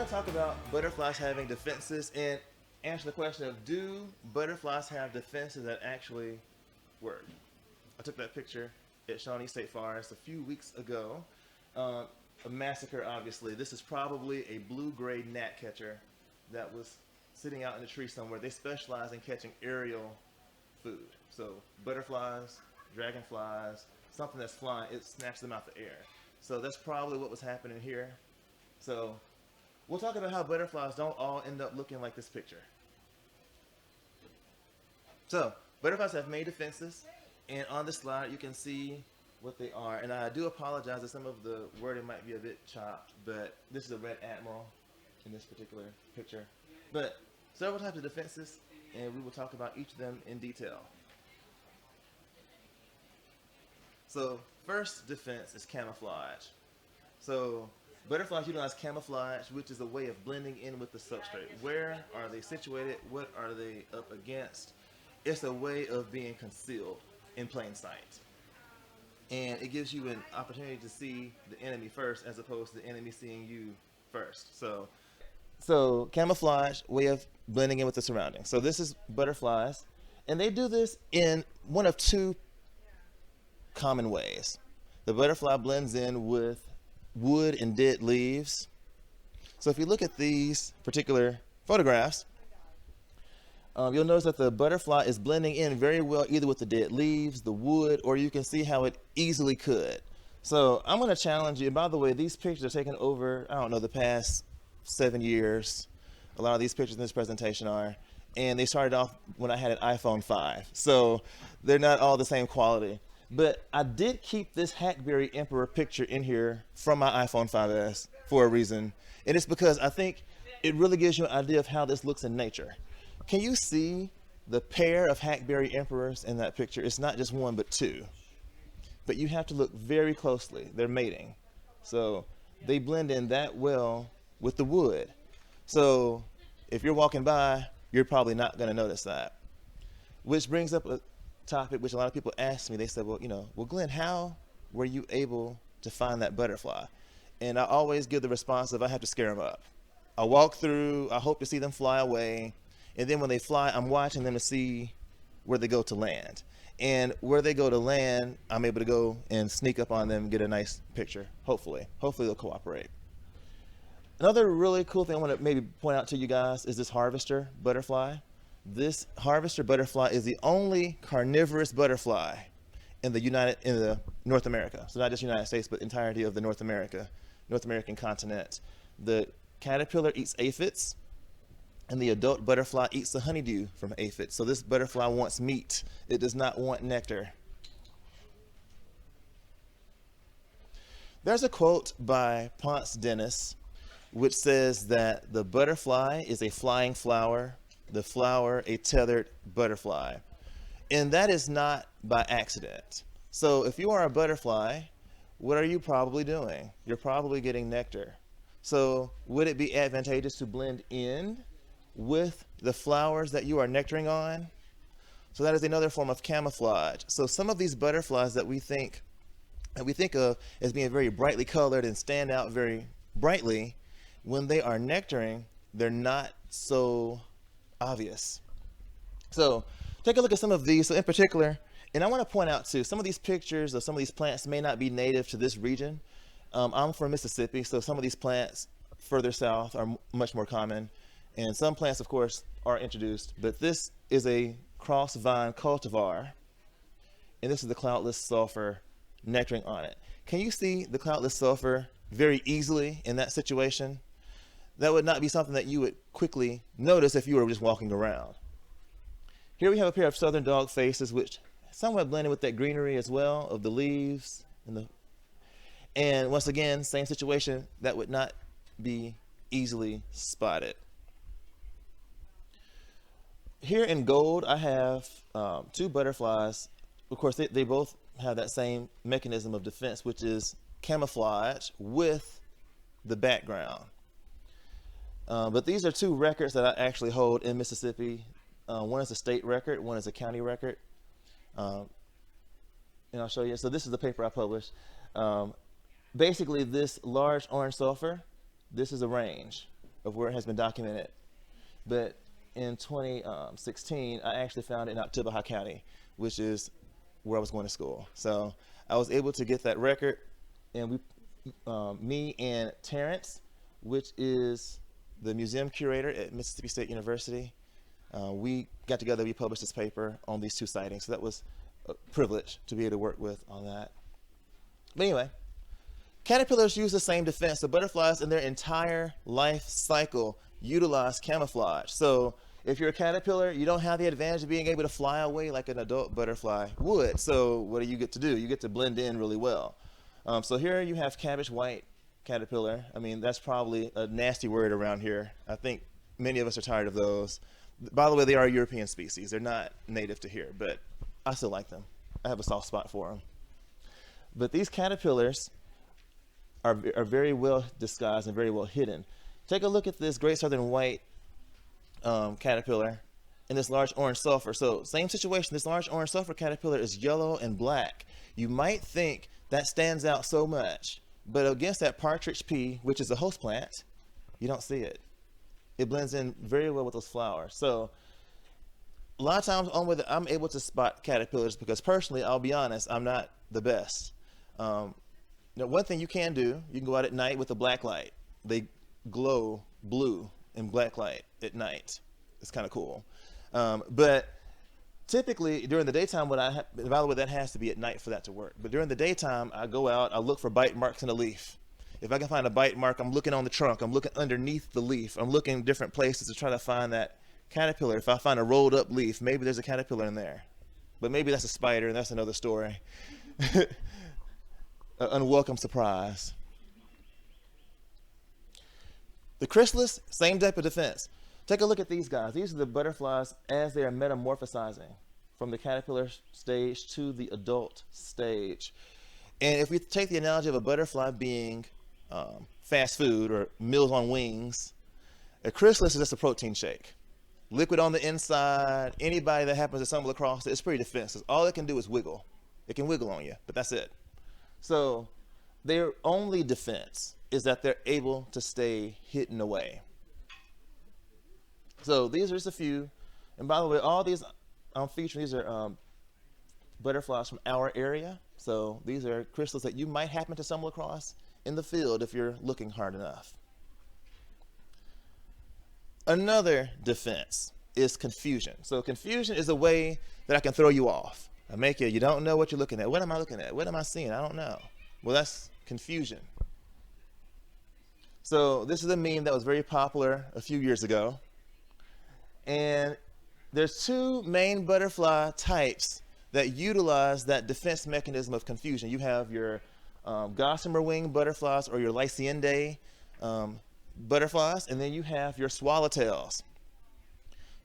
to talk about butterflies having defenses and answer the question of, do butterflies have defenses that actually work? I took that picture at Shawnee State Forest a few weeks ago. A massacre, obviously. This is probably a blue-gray gnatcatcher that was sitting out in a tree somewhere. They specialize in catching aerial food. So butterflies, dragonflies, something that's flying, it snatches them out the air. So that's probably what was happening here. So we'll talk about how butterflies don't all end up looking like this picture. So butterflies have made defenses, and on the slide you can see what they are. And I do apologize that some of the wording might be a bit chopped, but this is a red admiral in this particular picture. But several types of defenses, and we will talk about each of them in detail. So first defense is camouflage. So butterflies utilize camouflage, which is a way of blending in with the substrate. Where are they situated? What are they up against? It's a way of being concealed in plain sight. And it gives you an opportunity to see the enemy first as opposed to the enemy seeing you first. So camouflage, way of blending in with the surroundings. So this is butterflies, and they do this in one of two common ways. The butterfly blends in with wood and dead leaves. So if you look at these particular photographs, you'll notice that the butterfly is blending in very well either with the dead leaves, the wood, or you can see how it easily could. So I'm going to challenge you. And by the way, these pictures are taken over, I don't know, the past 7 years. A lot of these pictures in this presentation are. And they started off when I had an iPhone 5. So they're not all the same quality. But I did keep this Hackberry Emperor picture in here from my iPhone 5S for a reason. And it's because I think it really gives you an idea of how this looks in nature. Can you see the pair of Hackberry Emperors in that picture? It's not just one, but two. But you have to look very closely. They're mating. So they blend in that well with the wood. So if you're walking by, you're probably not going to notice that. Which brings up a topic which a lot of people ask me. They said, well, Glenn, how were you able to find that butterfly? And I always give the response of I have to scare them up. I walk through, I hope to see them fly away. And then when they fly, I'm watching them to see where they go to land. And where they go to land, I'm able to go and sneak up on them and get a nice picture, hopefully. Hopefully they'll cooperate. Another really cool thing I want to maybe point out to you guys is this harvester butterfly. This harvester butterfly is the only carnivorous butterfly in the North America. So not just United States, but entirety of the North American continent. The caterpillar eats aphids, and the adult butterfly eats the honeydew from aphids. So this butterfly wants meat. It does not want nectar. There's a quote by Ponce Dennis, which says that the butterfly is a flying flower, the flower a tethered butterfly. And that is not by accident. So if you are a butterfly, what are you probably doing? You're probably getting nectar. So would it be advantageous to blend in with the flowers that you are nectaring on? So that is another form of camouflage. So some of these butterflies that we think of as being very brightly colored and stand out very brightly, when they are nectaring, they're not so obvious. So take a look at some of these. So in particular, and I want to point out too, some of these pictures of some of these plants may not be native to this region. I'm from Mississippi, so some of these plants further south are much more common. And some plants, of course, are introduced. But this is a cross vine cultivar. And this is the cloudless sulfur nectaring on it. Can you see the cloudless sulfur very easily in that situation? That would not be something that you would quickly notice if you were just walking around. Here we have a pair of southern dog faces, which somewhat blended with that greenery as well of the leaves. And once again, same situation, that would not be easily spotted. Here in gold, I have two butterflies. Of course, they both have that same mechanism of defense, which is camouflage with the background. But these are two records that I actually hold in Mississippi. One is a state record, one is a county record. And I'll show you. So this is the paper I published. Basically, this large orange sulfur, this is a range. of where it has been documented. But in 2016, I actually found it in Oktibbeha County, which is where I was going to school. So I was able to get that record, and me and Terrence, which is the museum curator at Mississippi State University, we got together, we published this paper on these 2 sightings. So that was a privilege to be able to work with on that. But anyway, caterpillars use the same defense. The butterflies in their entire life cycle utilize camouflage. So if you're a caterpillar, you don't have the advantage of being able to fly away like an adult butterfly would. So what do you get to do? You get to blend in really well. So here you have cabbage white caterpillar. I mean, that's probably a nasty word around here. I think many of us are tired of those. By the way, they are a European species. They're not native to here, but I still like them. I have a soft spot for them. But these caterpillars are very well disguised and very well hidden. Take a look at this great southern white caterpillar and this large orange sulfur. So same situation, this large orange sulfur caterpillar is yellow and black. You might think that stands out so much, but against that partridge pea, which is a host plant, you don't see it. It blends in very well with those flowers. So a lot of times I'm able to spot caterpillars because personally, I'll be honest, I'm not the best. Now, one thing you can do, you can go out at night with a black light. They glow blue in black light at night. It's kind of cool. But typically during the daytime, by the way, that has to be at night for that to work. But during the daytime, I go out, I look for bite marks in a leaf. If I can find a bite mark, I'm looking on the trunk, I'm looking underneath the leaf, I'm looking in different places to try to find that caterpillar. If I find a rolled up leaf, maybe there's a caterpillar in there. But maybe that's a spider, and that's another story. An unwelcome surprise. The chrysalis, same type of defense. Take a look at these guys. These are the butterflies as they are metamorphosizing from the caterpillar stage to the adult stage. And if we take the analogy of a butterfly being fast food or Meals on Wings, a chrysalis is just a protein shake. Liquid on the inside, anybody that happens to stumble across it, it's pretty defensive. All it can do is wiggle. It can wiggle on you, but that's it. So their only defense is that they're able to stay hidden away. So these are just a few. And by the way, all these I'm featuring, these are butterflies from our area. So these are crystals that you might happen to stumble across in the field if you're looking hard enough. Another defense is confusion. So confusion is a way that I can throw you off. I make you don't know what you're looking at. What am I looking at? What am I seeing? I don't know. Well, that's confusion. So this is a meme that was very popular a few years ago. And there's 2 main butterfly types that utilize that defense mechanism of confusion. You have your gossamer wing butterflies or your Lyciendae butterflies, and then you have your swallowtails.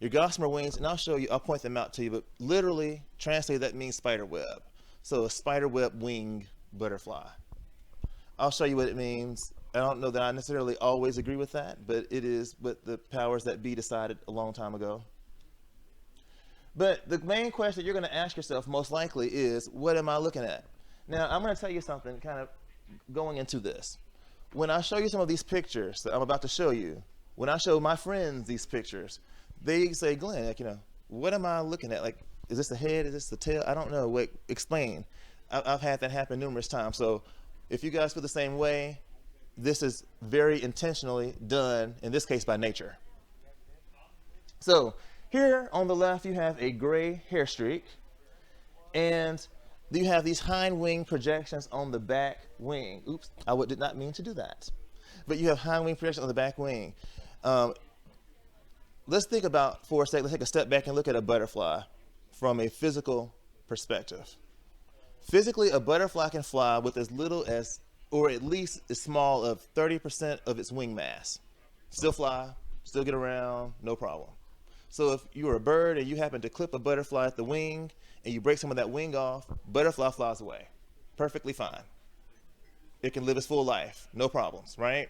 Your gossamer wings, and I'll point them out to you, but literally translated that means spider web. So a spider web wing butterfly. I'll show you what it means. I don't know that I necessarily always agree with that, but it is what the powers that be decided a long time ago. But the main question you're going to ask yourself most likely is, what am I looking at? Now, I'm going to tell you something kind of going into this. When I show you some of these pictures that I'm about to show you, when I show my friends these pictures, they say, Glenn, like, what am I looking at? Like, is this the head? Is this the tail? I don't know. Wait, explain. I've had that happen numerous times. So if you guys feel the same way, this is very intentionally done, in this case by nature. So here on the left, you have a gray hair streak, and you have these hind wing projections on the back wing. Oops, I did not mean to do that. But you have hind wing projections on the back wing. Let's think about for a second, let's take a step back and look at a butterfly from a physical perspective. Physically, a butterfly can fly with as little as, or at least as small of 30% of its wing mass. Still fly, still get around, no problem. So if you're a bird and you happen to clip a butterfly at the wing and you break some of that wing off, butterfly flies away. Perfectly fine. It can live its full life, no problems, right?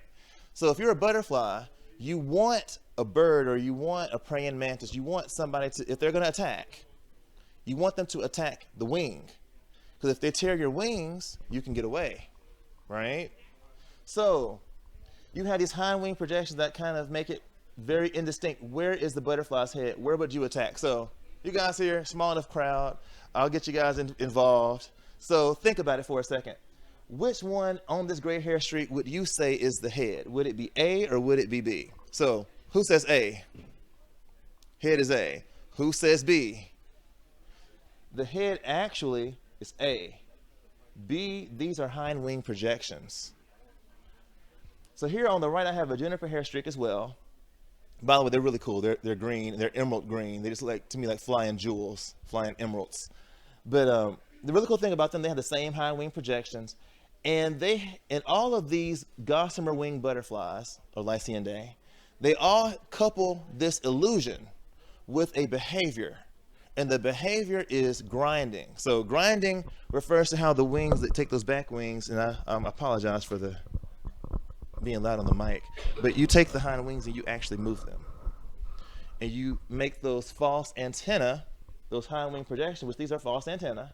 So if you're a butterfly, you want a bird or you want a praying mantis, you want somebody to, if they're going to attack, you want them to attack the wing. Because if they tear your wings, you can get away, right? So you have these hind wing projections that kind of make it very indistinct. Where is the butterfly's head? Where would you attack? So you guys here, small enough crowd. I'll get you guys involved. So think about it for a second. Which one on this gray hair streak would you say is the head? Would it be A or would it be B? So who says A? Head is A. Who says B? The head actually is A. B, these are hind wing projections. So here on the right, I have a juniper hair streak as well. By the way, they're really cool. They're green. They're emerald green. They just look to me like flying jewels, flying emeralds. But the really cool thing about them, they have the same hind wing projections. And all of these gossamer wing butterflies, or Lycaenidae, they all couple this illusion with a behavior. And the behavior is grinding. So grinding refers to how the wings that take those back wings, and I apologize for the being loud on the mic, but you take the hind wings and you actually move them. And you make those false antennae, those hind wing projections, which these are false antennae,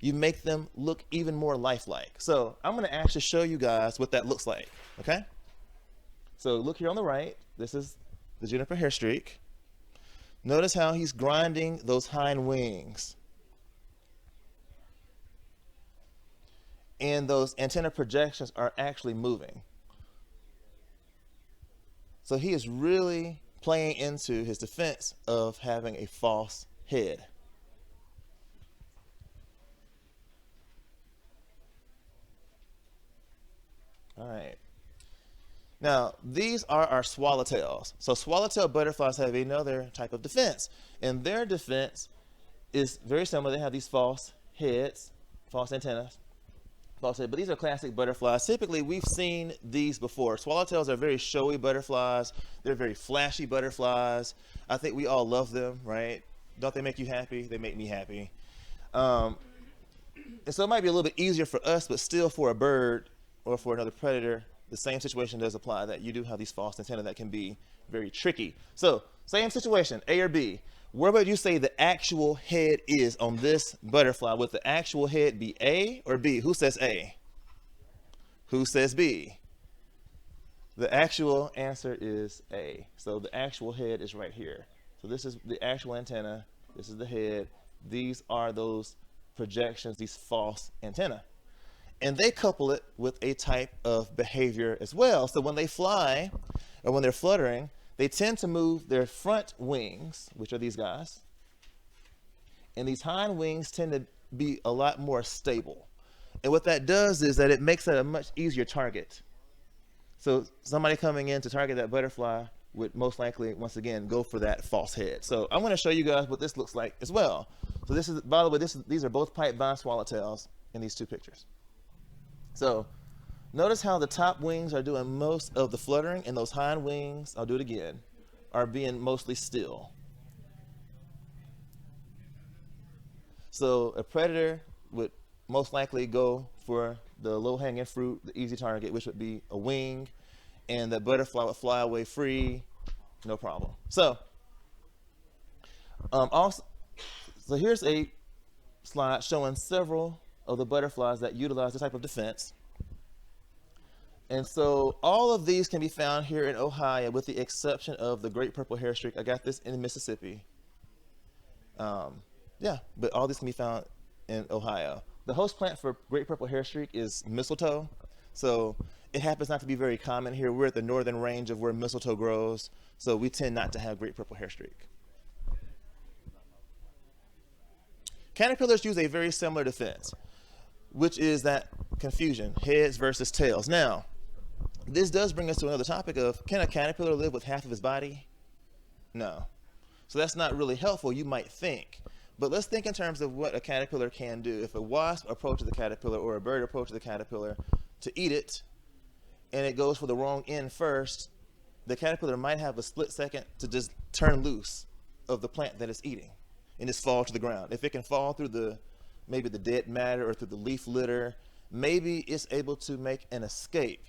you make them look even more lifelike. So I'm going to actually show you guys what that looks like, okay? So look here on the right. This is the juniper hair streak. Notice how he's grinding those hind wings. And those antenna projections are actually moving. So he is really playing into his defense of having a false head. All right. Now, these are our swallowtails. So swallowtail butterflies have another type of defense. And their defense is very similar. They have these false heads, false antennas. But these are classic butterflies. Typically, we've seen these before. Swallowtails are very showy butterflies. They're very flashy butterflies. I think we all love them, right? Don't they make you happy? They make me happy. And so it might be a little bit easier for us, but still for a bird or for another predator, the same situation does apply, that you do have these false antennae that can be very tricky. So same situation, A or B. Where would you say the actual head is on this butterfly? Would the actual head be A or B? Who says A? Who says B? The actual answer is A. So the actual head is right here. So this is the actual antenna. This is the head. These are those projections, these false antennae. And they couple it with a type of behavior as well. So when they fly or when they're fluttering, they tend to move their front wings, which are these guys. And these hind wings tend to be a lot more stable. And what that does is that it makes it a much easier target. So somebody coming in to target that butterfly would most likely, once again, go for that false head. So I'm going to show you guys what this looks like as well. So this is, by the way, these are both pipe-bound swallowtails in these two pictures. So notice how the top wings are doing most of the fluttering, and those hind wings, I'll do it again, are being mostly still. So a predator would most likely go for the low-hanging fruit, the easy target, which would be a wing, and the butterfly would fly away free, no problem. So so here's a slide showing several of the butterflies that utilize this type of defense. And so all of these can be found here in Ohio, with the exception of the great purple hair streak. I got this in Mississippi. Yeah, but all this can be found in Ohio. The host plant for great purple hair streak is mistletoe. So it happens not to be very common here. We're at the northern range of where mistletoe grows, so we tend not to have great purple hair streak. Caterpillars use a very similar defense, which is that confusion, heads versus tails. Now, this does bring us to another topic of, can a caterpillar live with half of his body? No. So that's not really helpful, you might think. But let's think in terms of what a caterpillar can do. If a wasp approaches the caterpillar, or a bird approaches the caterpillar to eat it, and it goes for the wrong end first, the caterpillar might have a split second to just turn loose of the plant that it's eating and just fall to the ground. If it can fall through maybe the dead matter or through the leaf litter, maybe it's able to make an escape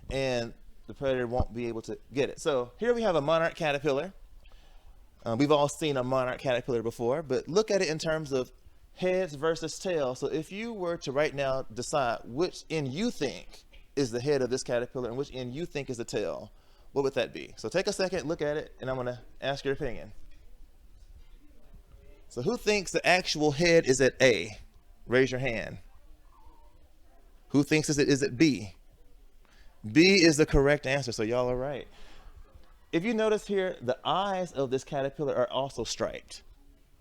and the predator won't be able to get it. So here we have a monarch caterpillar. We've all seen a monarch caterpillar before, but look at it in terms of heads versus tails. So if you were to right now decide which end you think is the head of this caterpillar and which end you think is the tail, what would that be? So take a second, look at it, and I'm going to ask your opinion. So who thinks the actual head is at A? Raise your hand. Who thinks is it B? B is the correct answer, so y'all are right. If you notice here, the eyes of this caterpillar are also striped,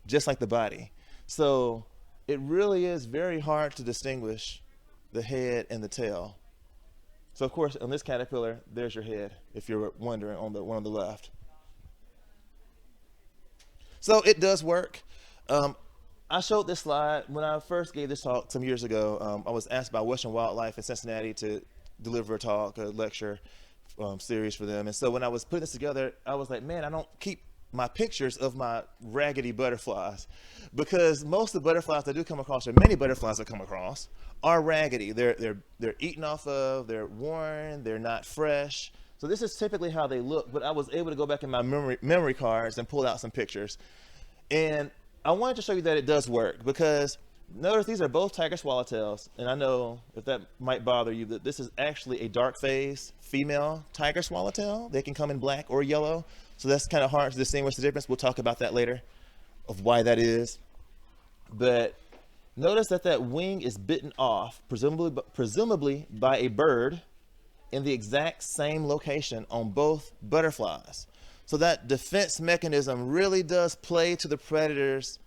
just like the body. So it really is very hard to distinguish the head and the tail. So of course, on this caterpillar, there's your head, if you're wondering, on the one on the left. So it does work. I showed this slide when I first gave this talk some years ago. I was asked by Western Wildlife in Cincinnati to deliver a talk, a lecture series for them. And so when I was putting this together, I was like, man, I don't keep my pictures of my raggedy butterflies, because most of the butterflies I do come across, or many butterflies I come across, are raggedy. They're eaten off of, they're worn, they're not fresh. So this is typically how they look, but I was able to go back in my memory cards and pull out some pictures. And I wanted to show you that it does work, because notice these are both tiger swallowtails, and I know if that might bother you that this is actually a dark phase female tiger swallowtail. They can come in black or yellow, so that's kind of hard to distinguish the difference. We'll talk about that later, of why that is. But notice that wing is bitten off, presumably by a bird, in the exact same location on both butterflies. So that defense mechanism really does play to the predator's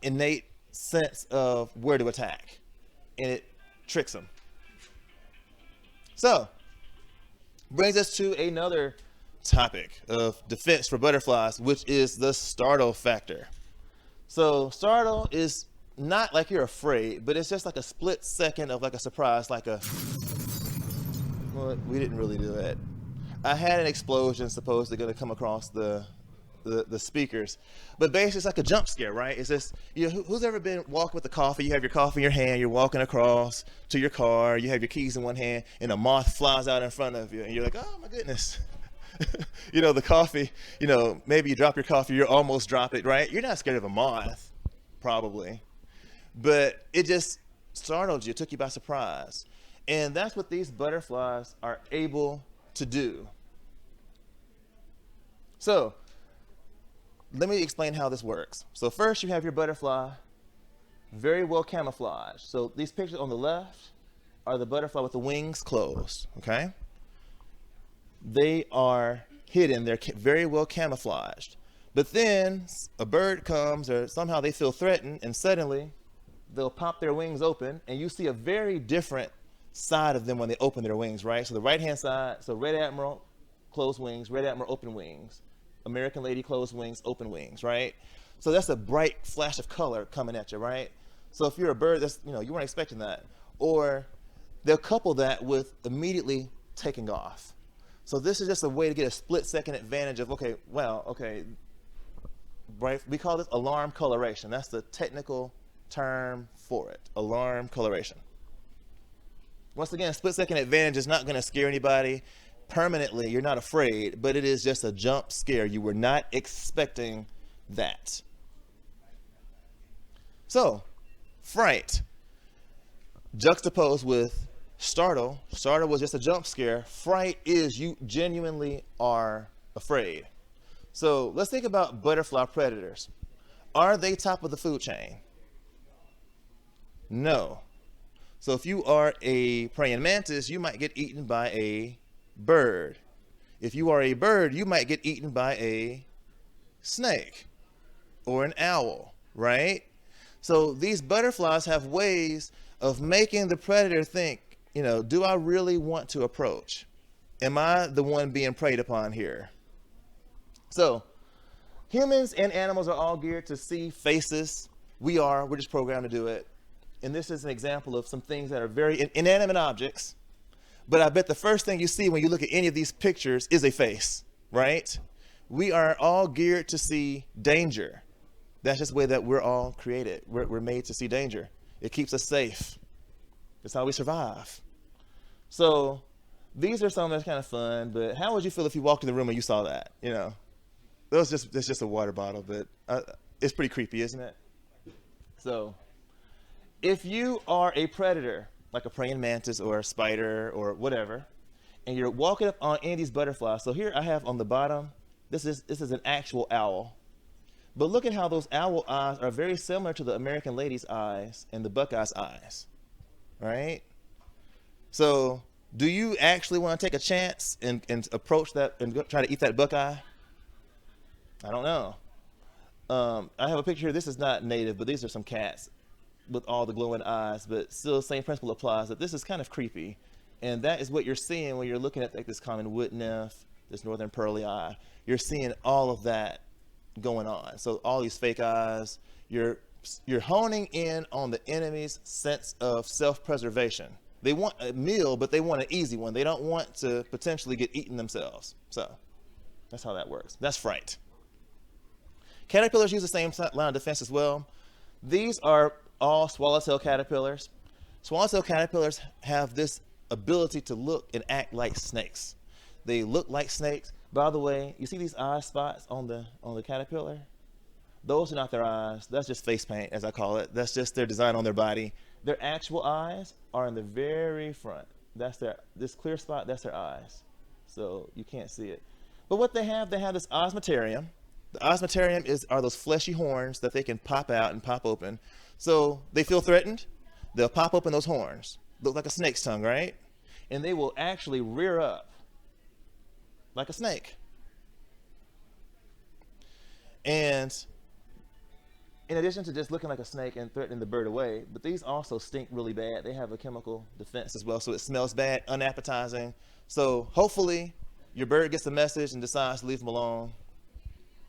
innate sense of where to attack, and it tricks them. So brings us to another topic of defense for butterflies, which is the startle factor. So startle is not like you're afraid, but it's just like a split second of like a surprise, like a, well, we didn't really do that. I had an explosion supposedly going to come across the speakers, but basically it's like a jump scare, right? It's just, you know, who's ever been walking with the coffee? You have your coffee in your hand, you're walking across to your car, you have your keys in one hand, and a moth flies out in front of you, and you're like, oh my goodness. You know, the coffee, you know, maybe you drop your coffee, you almost drop it, right? You're not scared of a moth, probably, but it just startled you, took you by surprise. And that's what these butterflies are able to do. So let me explain how this works. So first you have your butterfly very well camouflaged. So these pictures on the left are the butterfly with the wings closed, okay? They are hidden, they're very well camouflaged. But then a bird comes, or somehow they feel threatened, and suddenly they'll pop their wings open, and you see a very different side of them when they open their wings, right? So the right-hand side, so red admiral, closed wings, red admiral, open wings. American lady, closed wings, open wings, right? So that's a bright flash of color coming at you, right? So if you're a bird, that's, you know, you weren't expecting that. Or they'll couple that with immediately taking off. So this is just a way to get a split-second advantage of, okay, well, okay, right? We call this alarm coloration. That's the technical term for it, alarm coloration. Once again, split-second advantage is not going to scare anybody permanently. You're not afraid, but it is just a jump scare. You were not expecting that. So, fright, juxtaposed with startle. Startle was just a jump scare. Fright is you genuinely are afraid. So let's think about butterfly predators. Are they top of the food chain? No. So if you are a praying mantis, you might get eaten by a bird. If you are a bird, you might get eaten by a snake or an owl, right? So these butterflies have ways of making the predator think, you know, do I really want to approach? Am I the one being preyed upon here? So humans and animals are all geared to see faces. We're just programmed to do it. And this is an example of some things that are very inanimate objects. But I bet the first thing you see when you look at any of these pictures is a face, right? We are all geared to see danger. That's just the way that we're all created. We're made to see danger. It keeps us safe. That's how we survive. So these are some that's kind of fun, but how would you feel if you walked in the room and you saw that? You know, that's just a water bottle, but it's pretty creepy, isn't it? So if you are a predator like a praying mantis or a spider or whatever, and you're walking up on any of these butterflies. So here I have on the bottom, this is an actual owl. But look at how those owl eyes are very similar to the American lady's eyes and the buckeye's eyes, right? So do you actually want to take a chance and approach that and try to eat that buckeye? I don't know. I have a picture here. This is not native, but these are some cats with all the glowing eyes, but still the same principle applies, that this is kind of creepy. And that is what you're seeing when you're looking at like this common wood nymph, this northern pearly eye. You're seeing all of that going on. So all these fake eyes, you're honing in on the enemy's sense of self-preservation. They want a meal, but they want an easy one. They don't want to potentially get eaten themselves. So that's how that works. That's fright. Caterpillars use the same line of defense as well. These are all swallowtail caterpillars. Swallowtail caterpillars have this ability to look and act like snakes. They look like snakes. By the way, you see these eye spots on the caterpillar? Those are not their eyes. That's just face paint, as I call it. That's just their design on their body. Their actual eyes are in the very front. That's this clear spot, that's their eyes. So you can't see it. But what they have this osmeterium. The osmeterium are those fleshy horns that they can pop out and pop open. So they feel threatened, they'll pop open those horns. Look like a snake's tongue, right? And they will actually rear up like a snake. And in addition to just looking like a snake and threatening the bird away, but these also stink really bad. They have a chemical defense as well, so it smells bad, unappetizing. So hopefully your bird gets the message and decides to leave him alone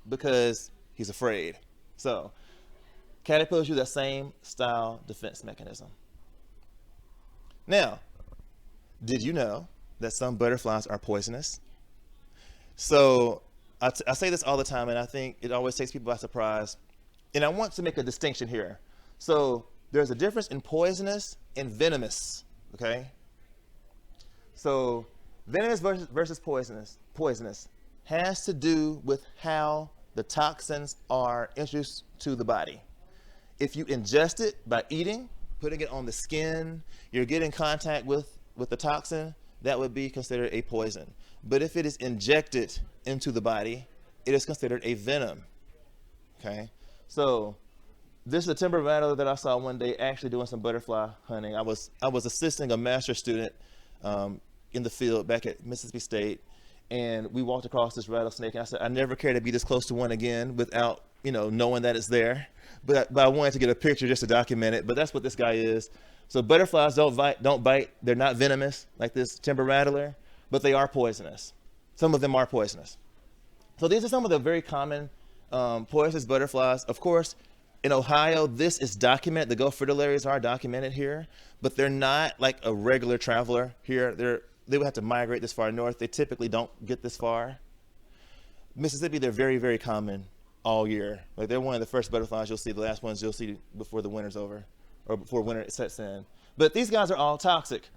because he's afraid. So caterpillars use that same style defense mechanism. Now, did you know that some butterflies are poisonous? So I say this all the time, and I think it always takes people by surprise. And I want to make a distinction here. So there's a difference in poisonous and venomous, okay? So venomous versus poisonous has to do with how the toxins are introduced to the body. If you ingest it by eating, putting it on the skin, you're getting contact with the toxin, that would be considered a poison. But if it is injected into the body, it is considered a venom, okay? So this is a timber rattler that I saw one day actually doing some butterfly hunting. I was assisting a master's student in the field back at Mississippi State, and we walked across this rattlesnake, and I said, I never care to be this close to one again without, knowing that it's there. But I wanted to get a picture just to document it, but that's what this guy is. So butterflies don't bite. They're not venomous like this timber rattler, but they are poisonous. Some of them are poisonous. So these are some of the very common poisonous butterflies. Of course, in Ohio, this is documented. The Gulf fritillaries are documented here, but they're not like a regular traveler here. They would have to migrate this far north. They typically don't get this far. Mississippi, they're very, very common all year. Like they're one of the first butterflies you'll see, the last ones you'll see before the winter's over or before winter sets in. But these guys are all toxic.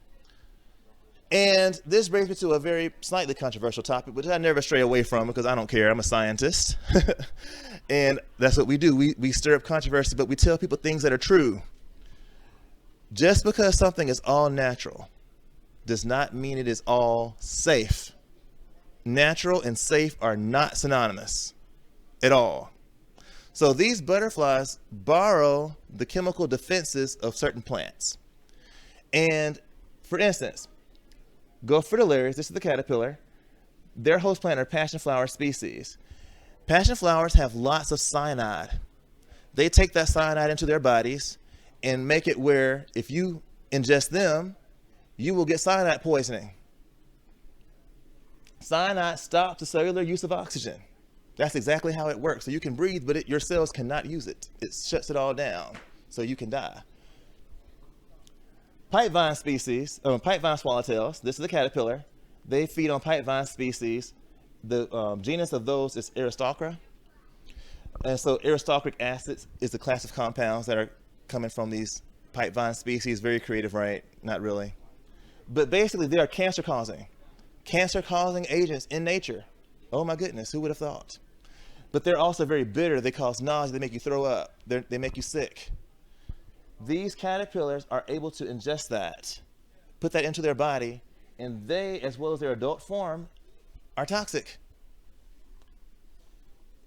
And this brings me to a very slightly controversial topic, which I never stray away from because I don't care. I'm a scientist. And that's what we do. We stir up controversy, but we tell people things that are true. Just because something is all natural does not mean it is all safe. Natural and safe are not synonymous at all. So these butterflies borrow the chemical defenses of certain plants. And for instance, Gulf fritillaries, this is the caterpillar, their host plant are passion flower species. Passion flowers have lots of cyanide. They take that cyanide into their bodies and make it where if you ingest them, you will get cyanide poisoning. Cyanide stops the cellular use of oxygen. That's exactly how it works. So you can breathe, but your cells cannot use it. It shuts it all down, so you can die. Pipevine species, pipevine swallowtails, this is the caterpillar. They feed on pipevine species. The genus of those is Aristocra. And so aristocric acids is the class of compounds that are coming from these pipevine species. Very creative, right? Not really. But basically, they are cancer-causing agents in nature. Oh my goodness, who would have thought? But they're also very bitter. They cause nausea. They make you throw up. They make you sick. these caterpillars are able to ingest that, put that into their body, and they, as well as their adult form, are toxic.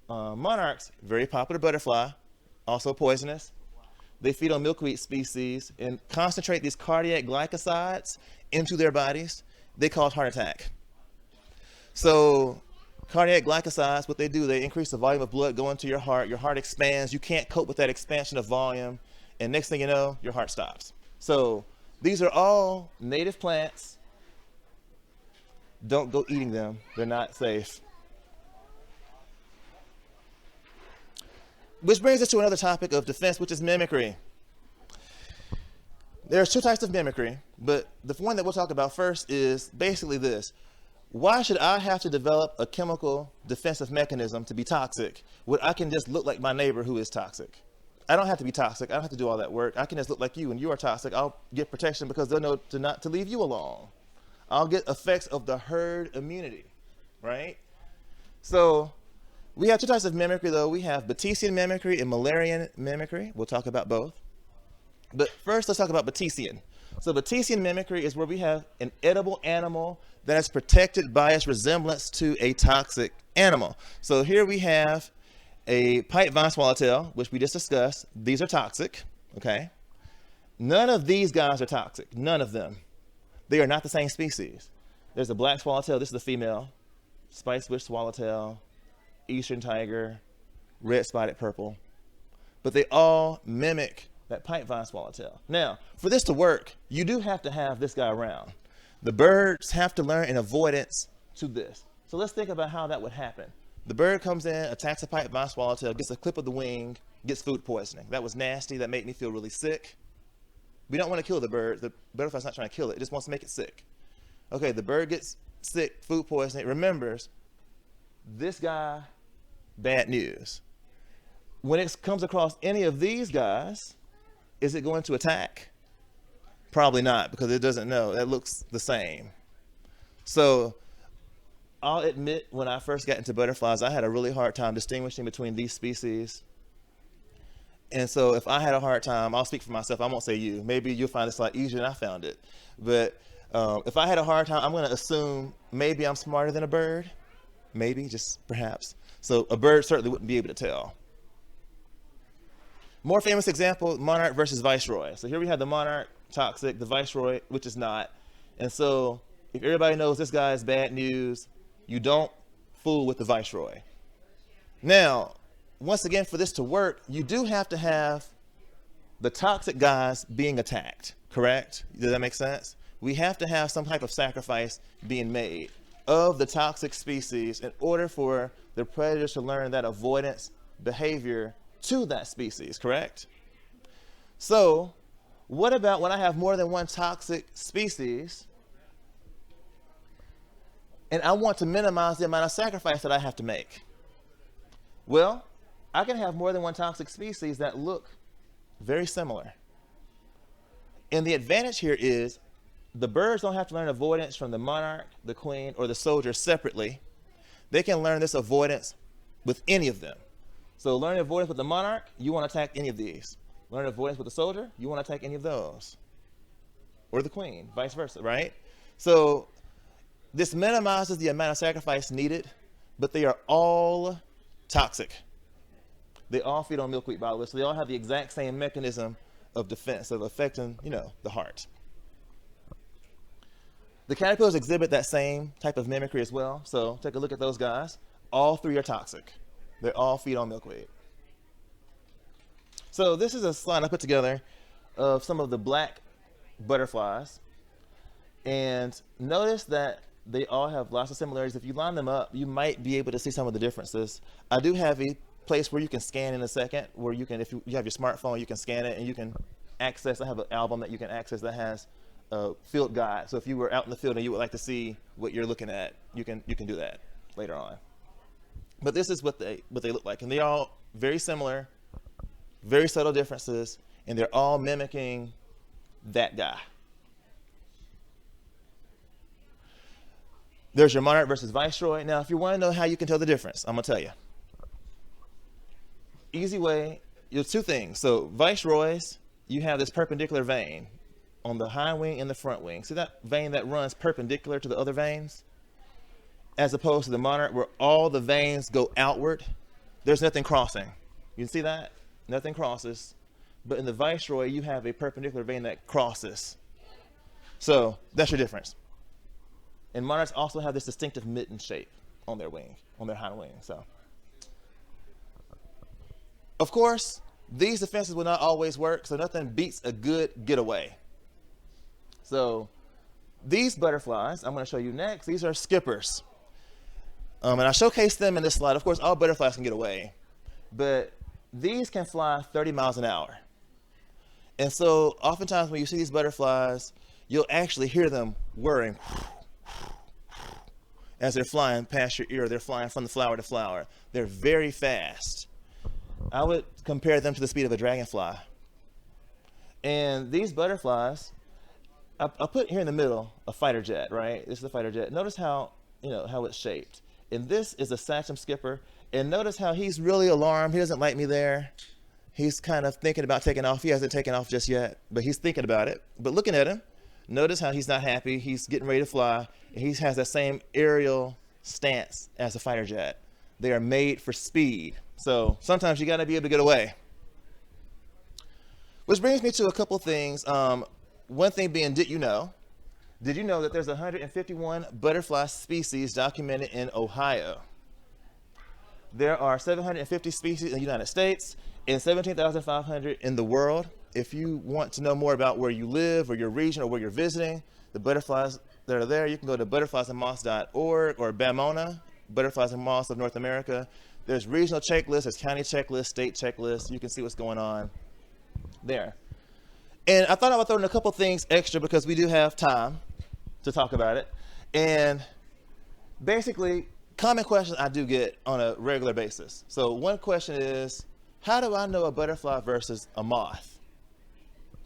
Monarchs, very popular butterfly, also poisonous. They feed on milkweed species and concentrate these cardiac glycosides into their bodies. They cause heart attack. So cardiac glycosides, what they do, they increase the volume of blood going to your heart expands, you can't cope with that expansion of volume, and next thing you know, your heart stops. So these are all native plants. Don't go eating them, they're not safe. Which brings us to another topic of defense, which is mimicry. There's two types of mimicry, but the one that we'll talk about first is basically this. Why should I have to develop a chemical defensive mechanism to be toxic when I can just look like my neighbor who is toxic? I don't have to be toxic. I don't have to do all that work. I can just look like you. When you are toxic, I'll get protection because they'll know not to leave you alone. I'll get effects of the herd immunity, right? So we have two types of mimicry, though. We have Batesian mimicry and Müllerian mimicry. We'll talk about both. But first, let's talk about Batesian. So Batesian mimicry is where we have an edible animal that is protected by its resemblance to a toxic animal. So here we have a pipe vine swallowtail, which we just discussed. These are toxic, okay? None of these guys are toxic, none of them. They are not the same species. There's a black swallowtail, this is the female, spice-bush swallowtail, eastern tiger, red spotted purple, but they all mimic that pipe vine swallowtail. Now, for this to work, you do have to have this guy around. The birds have to learn an avoidance to this. So let's think about how that would happen. The bird comes in, attacks a pipe vine swallowtail, gets a clip of the wing, gets food poisoning. That was nasty, that made me feel really sick. We don't want to kill the bird. The butterfly's not trying to kill it, it just wants to make it sick. Okay, the bird gets sick, food poisoning, remembers, this guy, bad news. When it comes across any of these guys, is it going to attack? Probably not, because it doesn't know. That looks the same. So I'll admit, when I first got into butterflies, I had a really hard time distinguishing between these species. And so if I had a hard time, I'll speak for myself, I won't say you. Maybe you'll find this a lot easier than I found it. But if I had a hard time, I'm going to assume maybe I'm smarter than a bird. Maybe, just perhaps. So a bird certainly wouldn't be able to tell. More famous example, monarch versus viceroy. So here we have the monarch, toxic, the viceroy, which is not. And so if everybody knows this guy is bad news, you don't fool with the viceroy. Now, once again, for this to work, you do have to have the toxic guys being attacked, correct? Does that make sense? We have to have some type of sacrifice being made of the toxic species in order for the predators to learn that avoidance behavior to that species, correct? So what about when I have more than one toxic species and I want to minimize the amount of sacrifice that I have to make? Well, I can have more than one toxic species that look very similar. And the advantage here is the birds don't have to learn avoidance from the monarch, the queen, or the soldier separately. They can learn this avoidance with any of them. So learn avoidance with the monarch, you want to attack any of these. Learn avoidance with the soldier, you want to attack any of those. Or the queen, vice versa, right? So this minimizes the amount of sacrifice needed, but they are all toxic. They all feed on milkweed, by the way, so they all have the exact same mechanism of defense, of affecting, the heart. The caterpillars exhibit that same type of mimicry as well, so take a look at those guys. All three are toxic. They all feed on milkweed. So this is a slide I put together of some of the black butterflies, and notice that they all have lots of similarities. If you line them up, you might be able to see some of the differences. I do have a place where you can scan in a second, where you can, if you have your smartphone, you can scan it and you can access. I have an album that you can access that has a field guide. So if you were out in the field and you would like to see what you're looking at, you can do that later on. But this is what they look like, and they're all very similar, very subtle differences, and they're all mimicking that guy. There's your monarch versus viceroy. Now, if you want to know how you can tell the difference, I'm gonna tell you. Easy way, there's two things. So viceroys you have this perpendicular vein on the hind wing and the front wing. See that vein that runs perpendicular to the other veins? As opposed to the monarch where all the veins go outward, there's nothing crossing. You can see that? Nothing crosses. But in the viceroy, you have a perpendicular vein that crosses. So that's your difference. And monarchs also have this distinctive mitten shape on their wing, on their hind wing. So, of course, these defenses will not always work, so nothing beats a good getaway. So these butterflies I'm going to show you next, these are skippers. And I showcased them in this slide. Of course, all butterflies can get away, but these can fly 30 miles an hour. And so oftentimes when you see these butterflies, you'll actually hear them whirring as they're flying past your ear. They're flying from the flower to flower. They're very fast. I would compare them to the speed of a dragonfly. And these butterflies, I put here in the middle a fighter jet, right? This is a fighter jet. Notice how, how it's shaped. And this is a Sachem skipper. And notice how he's really alarmed. He doesn't like me there. He's kind of thinking about taking off. He hasn't taken off just yet, but he's thinking about it. But looking at him, notice how he's not happy. He's getting ready to fly. And he has that same aerial stance as a fighter jet. They are made for speed. So sometimes you got to be able to get away. Which brings me to a couple things. One thing being, did you know that there's 151 butterfly species documented in Ohio? There are 750 species in the United States and 17,500 in the world. If you want to know more about where you live or your region or where you're visiting, the butterflies that are there, you can go to butterfliesandmoths.org or BAMONA, Butterflies and Moths of North America. There's regional checklists, there's county checklists, state checklists. You can see what's going on there. And I thought I would throw in a couple things extra because we do have time to talk about it. And basically, common questions I do get on a regular basis. So one question is, how do I know a butterfly versus a moth?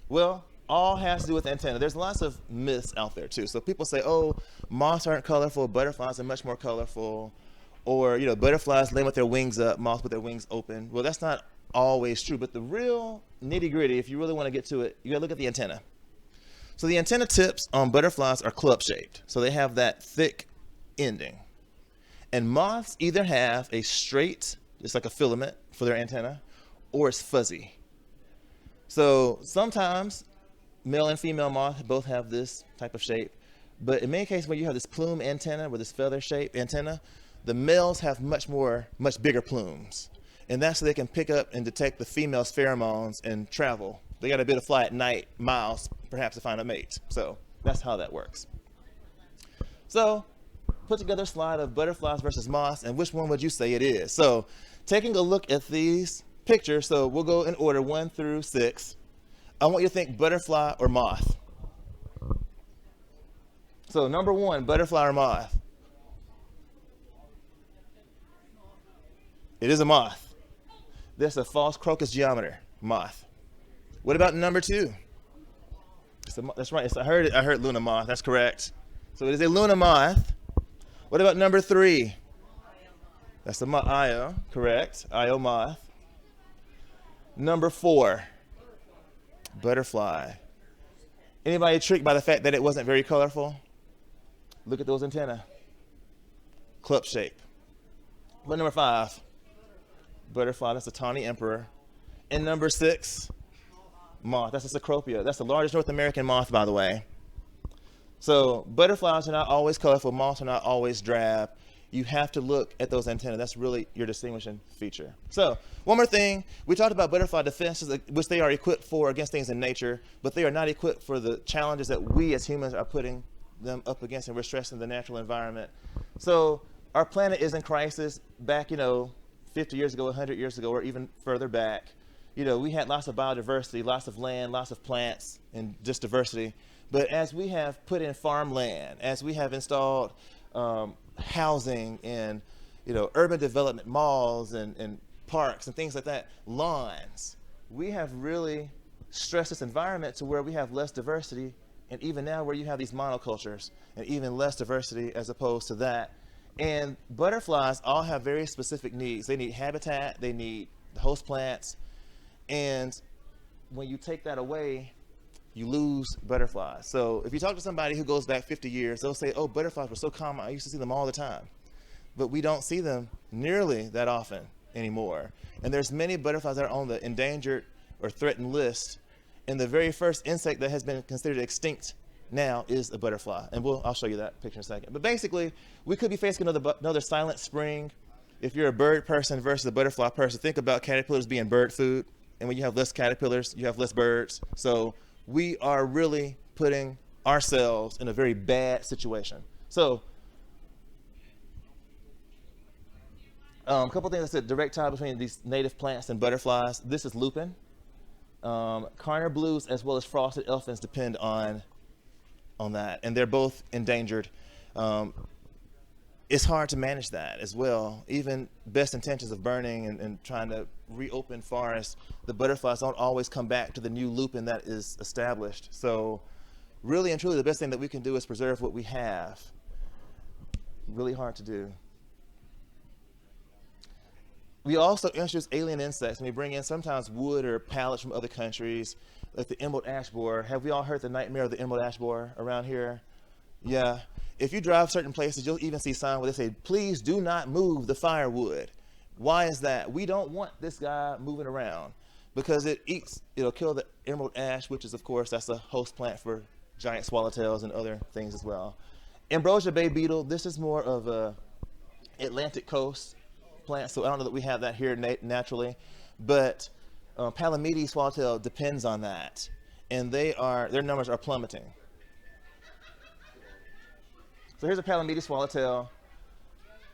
Well, all has to do with antenna. There's lots of myths out there too. So people say, oh, moths aren't colorful, butterflies are much more colorful. Or, butterflies lay with their wings up, moths with their wings open. Well, that's not always true. But the real nitty gritty, if you really want to get to it, you gotta look at the antenna. So the antenna tips on butterflies are club shaped. So they have that thick ending. And moths either have a straight, just like a filament for their antenna, or it's fuzzy. So sometimes male and female moth both have this type of shape. But in many cases where you have this plume antenna, with this feather shaped antenna, the males have much bigger plumes. And that's so they can pick up and detect the female's pheromones and travel. They got to be able to fly at night, miles, perhaps to find a mate. So that's how that works. So put together a slide of butterflies versus moths, and which one would you say it is? So taking a look at these pictures, so we'll go in order 1 through 6. I want you to think butterfly or moth. So number 1, butterfly or moth? It is a moth. That's a false crocus geometer moth. What about number 2? That's right. I heard Luna moth. That's correct. So it is a Luna moth. What about number 3? That's the Io. Correct. Io moth. Number 4, butterfly. Anybody tricked by the fact that it wasn't very colorful? Look at those antennae. Club shape. What number 5? Butterfly. That's the tawny emperor. And number 6, moth. That's a Cecropia. That's the largest North American moth, by the way. So butterflies are not always colorful. Moths are not always drab. You have to look at those antennae. That's really your distinguishing feature. So one more thing. We talked about butterfly defenses, which they are equipped for against things in nature, but they are not equipped for the challenges that we as humans are putting them up against, and we're stressing the natural environment. So our planet is in crisis. Back, 50 years ago, 100 years ago, or even further back, we had lots of biodiversity, lots of land, lots of plants, and just diversity. But as we have put in farmland, as we have installed housing and urban development, malls and parks and things like that, lawns, we have really stressed this environment to where we have less diversity, and even now where you have these monocultures and even less diversity as opposed to that. And butterflies all have very specific needs. They need habitat, they need host plants, and when you take that away, you lose butterflies. So if you talk to somebody who goes back 50 years, they'll say, oh, butterflies were so common, I used to see them all the time. But we don't see them nearly that often anymore. And there's many butterflies that are on the endangered or threatened list. And the very first insect that has been considered extinct now is a butterfly. And I'll show you that picture in a second. But basically, we could be facing another silent spring. If you're a bird person versus a butterfly person, think about caterpillars being bird food. And when you have less caterpillars, you have less birds. So we are really putting ourselves in a very bad situation. So a couple things I said, direct tie between these native plants and butterflies. This is lupin. Carner blues as well as frosted elfins depend on that, and they're both endangered. It's hard to manage that as well. Even best intentions of burning and trying to reopen forests, the butterflies don't always come back to the new lupin that is established. So really and truly, the best thing that we can do is preserve what we have. Really hard to do. We also introduce alien insects, and we bring in sometimes wood or pallets from other countries, like the emerald ash borer. Have we all heard the nightmare of the emerald ash borer around here? Yeah. If you drive certain places, you'll even see signs where they say, please do not move the firewood. Why is that? We don't want this guy moving around because it'll kill the emerald ash, which is, of course, that's a host plant for giant swallowtails and other things as well. Ambrosia bay beetle, this is more of a Atlantic coast plant, so I don't know that we have that here naturally, but Palamedes swallowtail depends on that, and their numbers are plummeting. So here's a Palamedes swallowtail.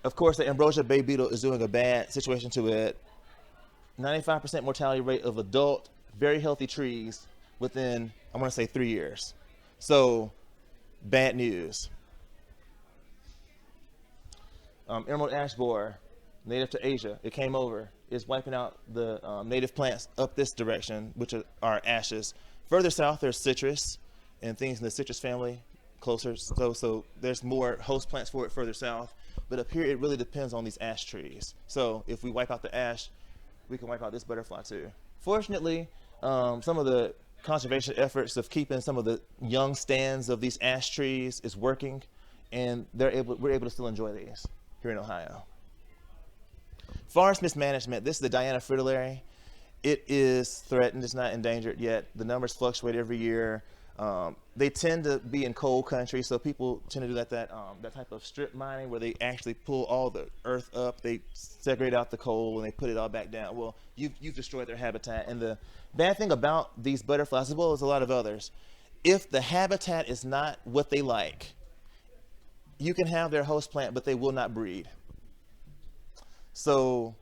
Of course, the Ambrosia bay beetle is doing a bad situation to it. 95% mortality rate of adult, very healthy trees within, I want to say, 3 years. So bad news. Emerald ash borer, native to Asia, it came over, is wiping out the native plants up this direction, which are ashes. Further south, there's citrus and things in the citrus family, closer. So there's more host plants for it further south. But up here, it really depends on these ash trees. So if we wipe out the ash, we can wipe out this butterfly too. Fortunately, some of the conservation efforts of keeping some of the young stands of these ash trees is working, and we're able to still enjoy these here in Ohio. Forest mismanagement. This is the Diana fritillary. It is threatened. It's not endangered yet. The numbers fluctuate every year. They tend to be in cold country, so people tend to do that type of strip mining where they actually pull all the earth up, they segregate out the coal, and they put it all back down. Well, you've destroyed their habitat. And the bad thing about these butterflies, as well as a lot of others, if the habitat is not what they like, you can have their host plant, but they will not breed. So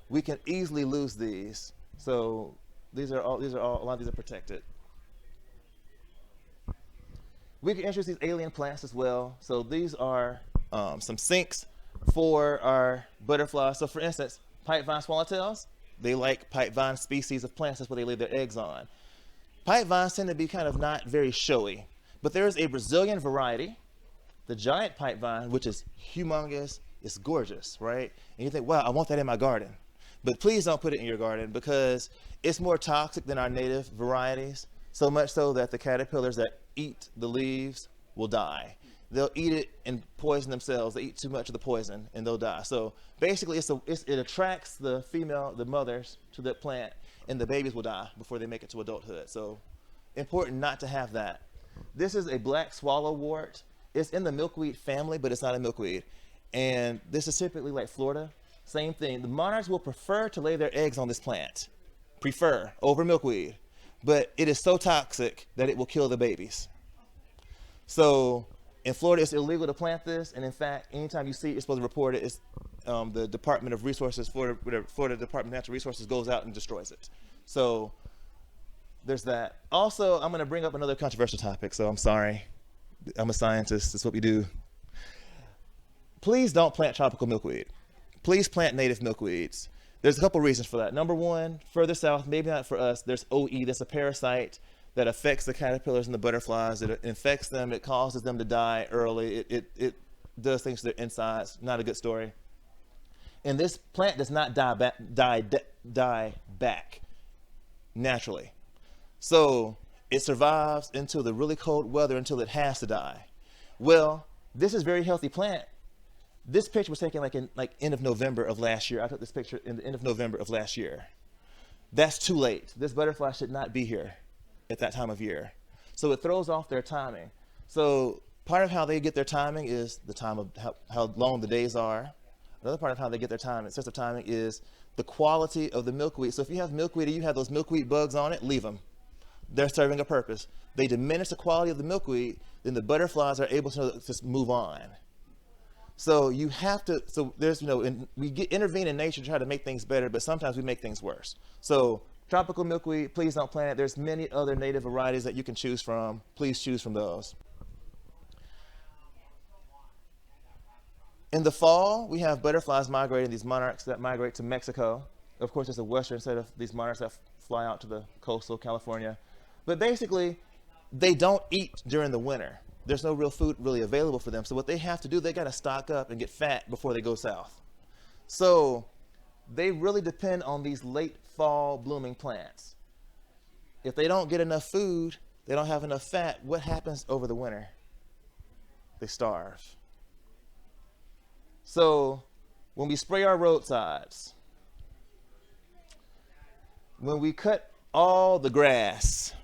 we can easily lose these. So a lot of these are protected. We can introduce these alien plants as well. So these are some sinks for our butterflies. So for instance, pipe vine swallowtails, they like pipe vine species of plants. That's what they lay their eggs on. Pipe vines tend to be kind of not very showy, but there is a Brazilian variety, the giant pipe vine, which is humongous. It's gorgeous, right? And you think, wow, I want that in my garden. But please don't put it in your garden because it's more toxic than our native varieties. So much so that the caterpillars that eat the leaves will die. They'll eat it and poison themselves. They eat too much of the poison and they'll die. So basically it attracts the mothers to the plant, and the babies will die before they make it to adulthood. So important not to have that. This is a black swallowwort. It's in the milkweed family, but it's not a milkweed. And this is typically like Florida. Same thing. The monarchs will prefer to lay their eggs on this plant. Prefer over milkweed. But it is so toxic that it will kill the babies. So in Florida, it's illegal to plant this. And in fact, anytime you see it, you're supposed to report it. It's the Department of Resources, Florida Department of Natural Resources goes out and destroys it. So there's that. Also, I'm going to bring up another controversial topic. So I'm sorry. I'm a scientist. That's what we do. Please don't plant tropical milkweed. Please plant native milkweeds. There's a couple reasons for that. Number one, further south, maybe not for us, there's OE. That's a parasite that affects the caterpillars and the butterflies. It infects them. It causes them to die early. It does things to their insides. Not a good story. And this plant does not die back naturally. So it survives until the really cold weather until it has to die. Well, this is a very healthy plant. This picture was taken like end of November of last year. I took this picture in the end of November of last year. That's too late. This butterfly should not be here at that time of year. So it throws off their timing. So part of how they get their timing is the time of how long the days are. Another part of how they get their timing, sense of timing, is the quality of the milkweed. So if you have milkweed and you have those milkweed bugs on it, leave them. They're serving a purpose. They diminish the quality of the milkweed, then the butterflies are able to just move on. So you have to, so there's, intervene in nature to try to make things better, but sometimes we make things worse. So tropical milkweed, please don't plant it. There's many other native varieties that you can choose from. Please choose from those. In the fall, we have butterflies migrating, these monarchs that migrate to Mexico. Of course, it's a western set of these monarchs that fly out to the coastal California. But basically, they don't eat during the winter. There's no real food really available for them. So what they have to do, they got to stock up and get fat before they go south. So they really depend on these late fall blooming plants. If they don't get enough food, they don't have enough fat, what happens over the winter? They starve. So when we spray our roadsides, when we cut all the grass,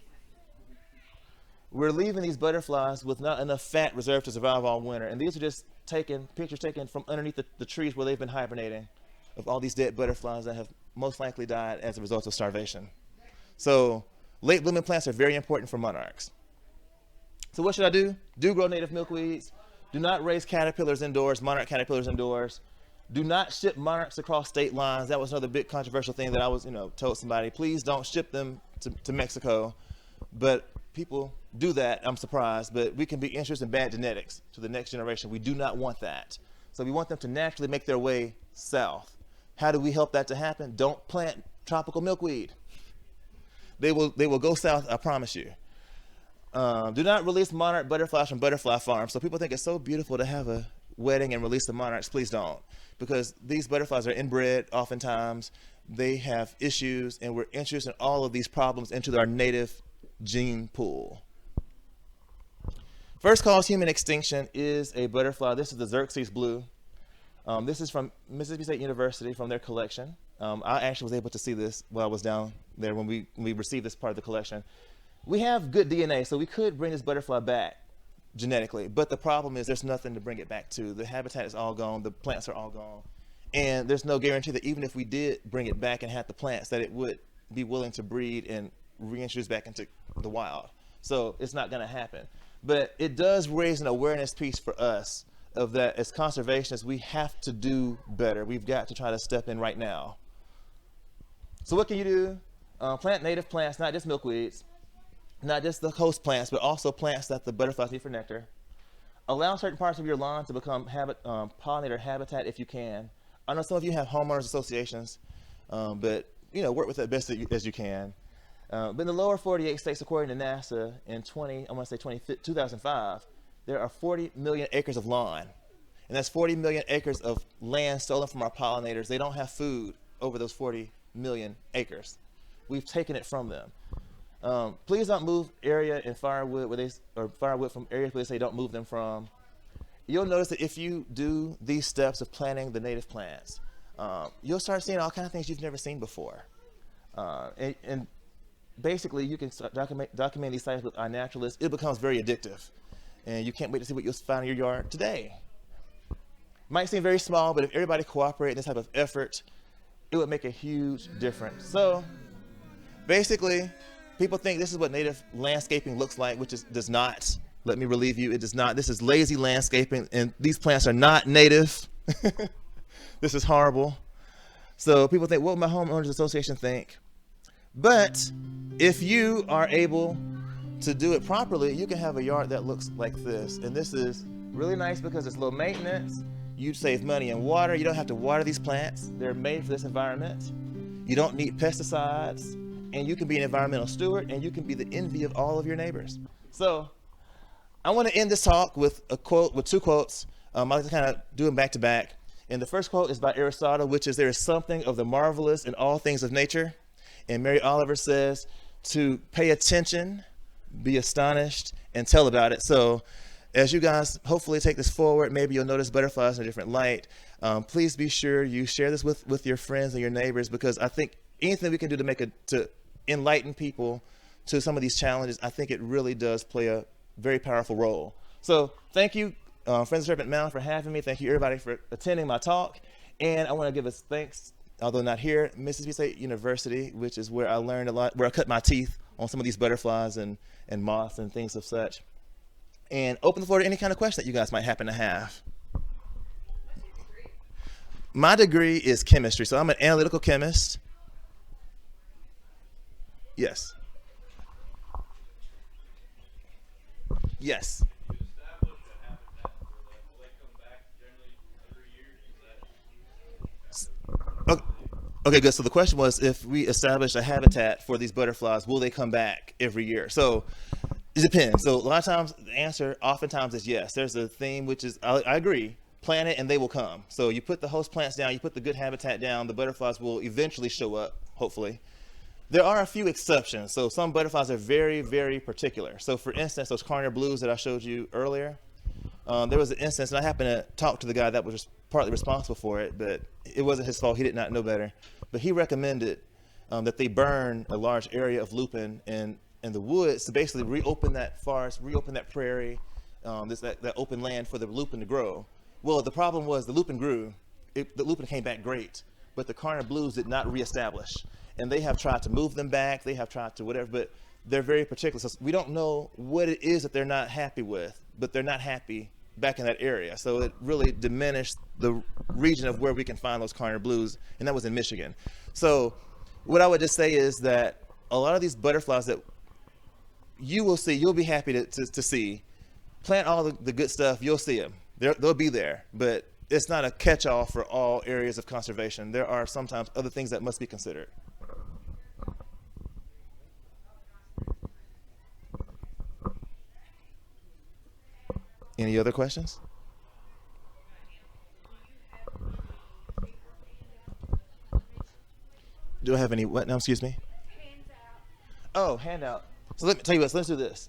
we're leaving these butterflies with not enough fat reserved to survive all winter. And these are just pictures taken from underneath the trees where they've been hibernating, of all these dead butterflies that have most likely died as a result of starvation. So late blooming plants are very important for monarchs. So what should I do? Do grow native milkweeds. Do not raise caterpillars indoors, monarch caterpillars indoors. Do not ship monarchs across state lines. That was another big controversial thing that I was, told somebody, please don't ship them to Mexico. But people do that, I'm surprised, but we can be introducing bad genetics to the next generation. We do not want that. So we want them to naturally make their way south. How do we help that to happen? Don't plant tropical milkweed. They will go south, I promise you. Do not release monarch butterflies from butterfly farms. So people think it's so beautiful to have a wedding and release the monarchs. Please don't, because these butterflies are inbred oftentimes. They have issues, and we're introducing all of these problems into our native gene pool. First cause human extinction is a butterfly. This is the Xerxes blue. This is from Mississippi State University, from their collection. I actually was able to see this while I was down there when we received this part of the collection. We have good DNA, so we could bring this butterfly back genetically, but the problem is there's nothing to bring it back to. The habitat is all gone, the plants are all gone, and there's no guarantee that even if we did bring it back and had the plants, that it would be willing to breed and reintroduce back into the wild. So it's not going to happen. But it does raise an awareness piece for us of that as conservationists, we have to do better. We've got to try to step in right now. So what can you do? Plant native plants, not just milkweeds, not just the host plants, but also plants that the butterflies need for nectar. Allow certain parts of your lawn to become pollinator habitat if you can. I know some of you have homeowners associations, but work with it best as you can. But in the lower 48 states, according to NASA, in 2005, there are 40 million acres of lawn. And that's 40 million acres of land stolen from our pollinators. They don't have food over those 40 million acres. We've taken it from them. Please don't move area and firewood firewood from areas where they say don't move them from. You'll notice that if you do these steps of planting the native plants, you'll start seeing all kinds of things you've never seen before. And basically, you can start document these sites with iNaturalist. It becomes very addictive, and you can't wait to see what you'll find in your yard today. Might seem very small, but if everybody cooperated in this type of effort, it would make a huge difference. So basically, people think this is what native landscaping looks like, which does not. Let me relieve you, it does not. This is lazy landscaping, and these plants are not native. This is horrible. So people think, what will my homeowners association think? But if you are able to do it properly, you can have a yard that looks like this. And this is really nice because it's low maintenance. You save money and water. You don't have to water these plants. They're made for this environment. You don't need pesticides. And you can be an environmental steward, and you can be the envy of all of your neighbors. So I want to end this talk with a quote, with two quotes. I like to kind of do them back to back. And the first quote is by Aristotle, which is, there is something of the marvelous in all things of nature. And Mary Oliver says, to pay attention, be astonished, and tell about it. So as you guys hopefully take this forward, maybe you'll notice butterflies in a different light. Please be sure you share this with your friends and your neighbors, because I think anything we can do to enlighten people to some of these challenges, I think it really does play a very powerful role. So thank you, Friends of Serpent Mound, for having me. Thank you, everybody, for attending my talk. And I want to give us thanks, although not here, Mississippi State University, which is where I learned a lot, where I cut my teeth on some of these butterflies and moths and things of such. And open the floor to any kind of question that you guys might happen to have. My degree is chemistry, so I'm an analytical chemist. Yes. Yes. Okay, good. So the question was, if we establish a habitat for these butterflies, will they come back every year? So it depends. So a lot of times the answer oftentimes is yes. There's a theme, which is, I agree, plant it and they will come. So you put the host plants down, you put the good habitat down, the butterflies will eventually show up, hopefully. There are a few exceptions. So some butterflies are very, very particular. So for instance, those Carnier blues that I showed you earlier, there was an instance, and I happened to talk to the guy that was partly responsible for it, but it wasn't his fault. He did not know better. But he recommended that they burn a large area of lupin in the woods to basically reopen that forest, reopen that prairie, that open land for the lupin to grow. Well, the problem was the lupin grew. The lupin came back great, but the Carnier blues did not reestablish. And they have tried to move them back. They have tried to whatever, but they're very particular. So we don't know what it is that they're not happy with, but they're not happy back in that area. So it really diminished the region of where we can find those Carnier blues, and that was in Michigan. So what I would just say is that a lot of these butterflies that you will see, you'll be happy to see, plant all the good stuff, you'll see them. They'll be there, but it's not a catch-all for all areas of conservation. There are sometimes other things that must be considered. Any other questions? Do I have any, what now, excuse me? Oh, handout. So let me tell you what, let's do this.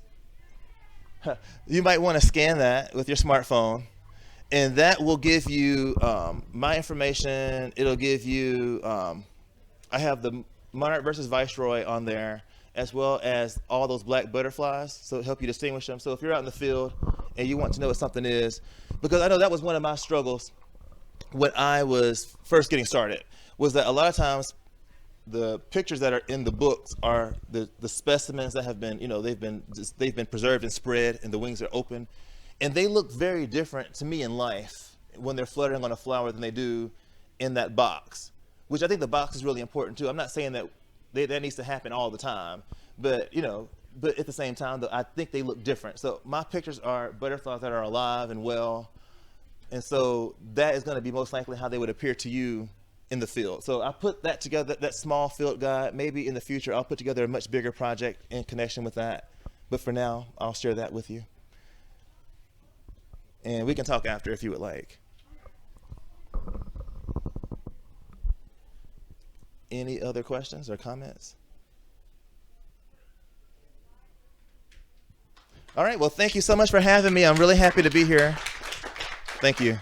You might want to scan that with your smartphone, and that will give you my information. It'll give you, I have the Monarch versus Viceroy on there, as well as all those black butterflies, so it'll help you distinguish them. So if you're out in the field and you want to know what something is, because I know that was one of my struggles when I was first getting started, was that a lot of times the pictures that are in the books are the specimens that have been, they've been preserved and spread, and the wings are open, and they look very different to me in life when they're fluttering on a flower than they do in that box, which I think the box is really important too. I'm not saying that that needs to happen all the time, but but at the same time, though, I think they look different. So my pictures are butterflies that are alive and well, and so that is going to be most likely how they would appear to you in the field. So I put that together, that small field guide. Maybe in the future I'll put together a much bigger project in connection with that, but for now I'll share that with you, and we can talk after if you would like. Any other questions or comments? All right, well, thank you so much for having me. I'm really happy to be here. Thank you.